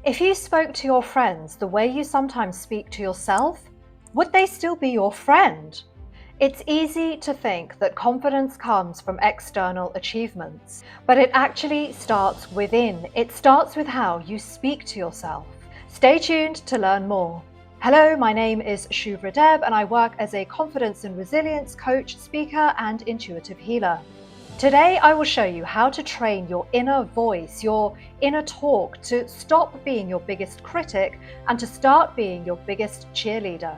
If you spoke to your friends the way you sometimes speak to yourself, would they still be your friend? It's easy to think that confidence comes from external achievements, but it actually starts within. It starts with how you speak to yourself. Stay tuned to learn more. Hello, my name is Shubhra Deb and I work as a confidence and resilience coach, speaker and intuitive healer. Today I will show you how to train your inner voice, your inner talk, to stop being your biggest critic and to start being your biggest cheerleader.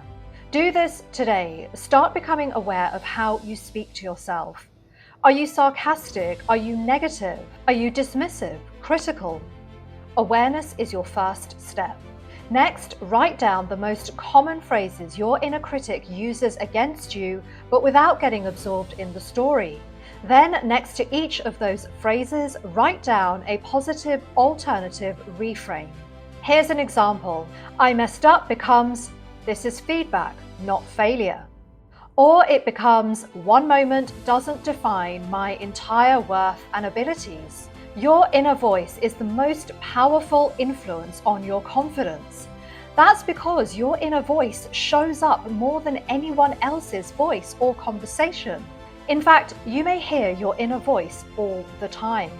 Do this today. Start becoming aware of how you speak to yourself. Are you sarcastic? Are you negative? Are you dismissive, critical? Awareness is your first step. Next, write down the most common phrases your inner critic uses against you, but without getting absorbed in the story. Then, next to each of those phrases, write down a positive alternative reframe. Here's an example. I messed up becomes, this is feedback, not failure. Or it becomes, one moment doesn't define my entire worth and abilities. Your inner voice is the most powerful influence on your confidence. That's because your inner voice shows up more than anyone else's voice or conversation. In fact, you may hear your inner voice all the time.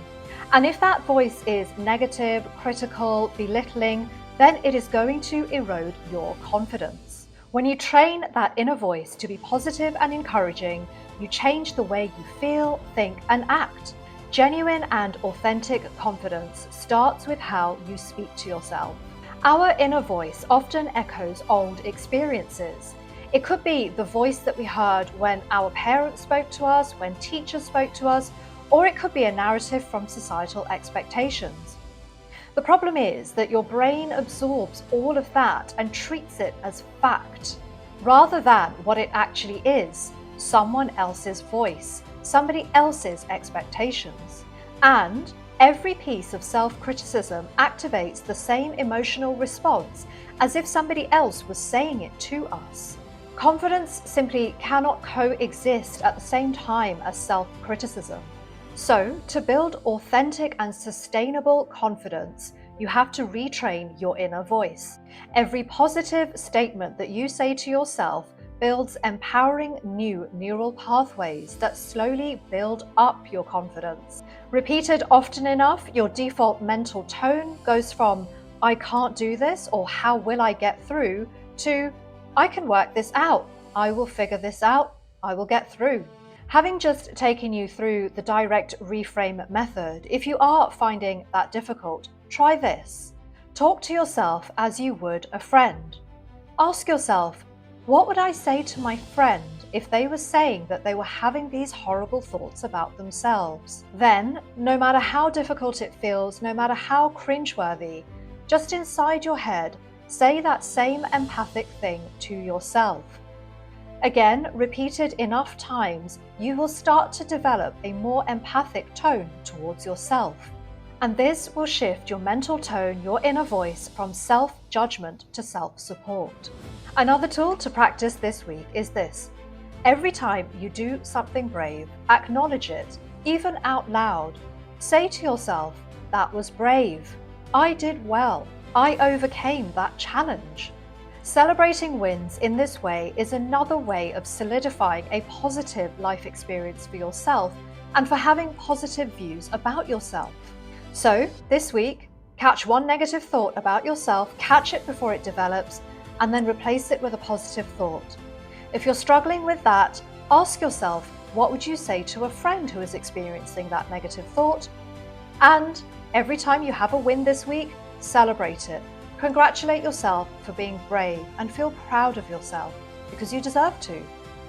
And if that voice is negative, critical, belittling, then it is going to erode your confidence. When you train that inner voice to be positive and encouraging, you change the way you feel, think, and act. Genuine and authentic confidence starts with how you speak to yourself. Our inner voice often echoes old experiences. It could be the voice that we heard when our parents spoke to us, when teachers spoke to us, or it could be a narrative from societal expectations. The problem is that your brain absorbs all of that and treats it as fact, rather than what it actually is, someone else's voice, somebody else's expectations. And every piece of self-criticism activates the same emotional response as if somebody else was saying it to us. Confidence simply cannot coexist at the same time as self-criticism. So, to build authentic and sustainable confidence, you have to retrain your inner voice. Every positive statement that you say to yourself builds empowering new neural pathways that slowly build up your confidence. Repeated often enough, your default mental tone goes from "I can't do this" or "How will I get through" to "I can work this out, I will figure this out, I will get through." Having just taken you through the direct reframe method, if you are finding that difficult, try this. Talk to yourself as you would a friend. Ask yourself, what would I say to my friend if they were saying that they were having these horrible thoughts about themselves? Then, no matter how difficult it feels, no matter how cringeworthy, just inside your head, say that same empathic thing to yourself. Again, repeated enough times, you will start to develop a more empathic tone towards yourself. And this will shift your mental tone, your inner voice, from self-judgment to self-support. Another tool to practice this week is this. Every time you do something brave, acknowledge it, even out loud. Say to yourself, "That was brave. I did well. I overcame that challenge." Celebrating wins in this way is another way of solidifying a positive life experience for yourself and for having positive views about yourself. So, this week, catch one negative thought about yourself, catch it before it develops, and then replace it with a positive thought. If you're struggling with that, ask yourself, what would you say to a friend who is experiencing that negative thought? And every time you have a win this week, celebrate it. Congratulate yourself for being brave and feel proud of yourself because you deserve to.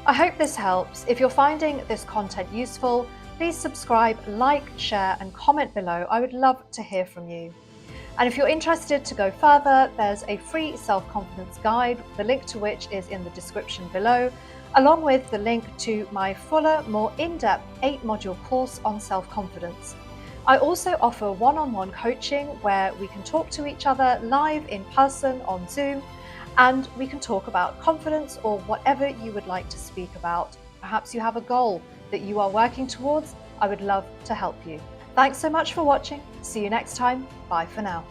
I hope this helps. If you're finding this content useful, please subscribe, like, share, and comment below. I would love to hear from you. And if you're interested to go further, there's a free self-confidence guide, the link to which is in the description below, along with the link to my fuller, more in-depth 8-module course on self-confidence. I also offer one-on-one coaching where we can talk to each other live in person on Zoom, and we can talk about confidence or whatever you would like to speak about. Perhaps you have a goal that you are working towards. I would love to help you. Thanks so much for watching. See you next time. Bye for now.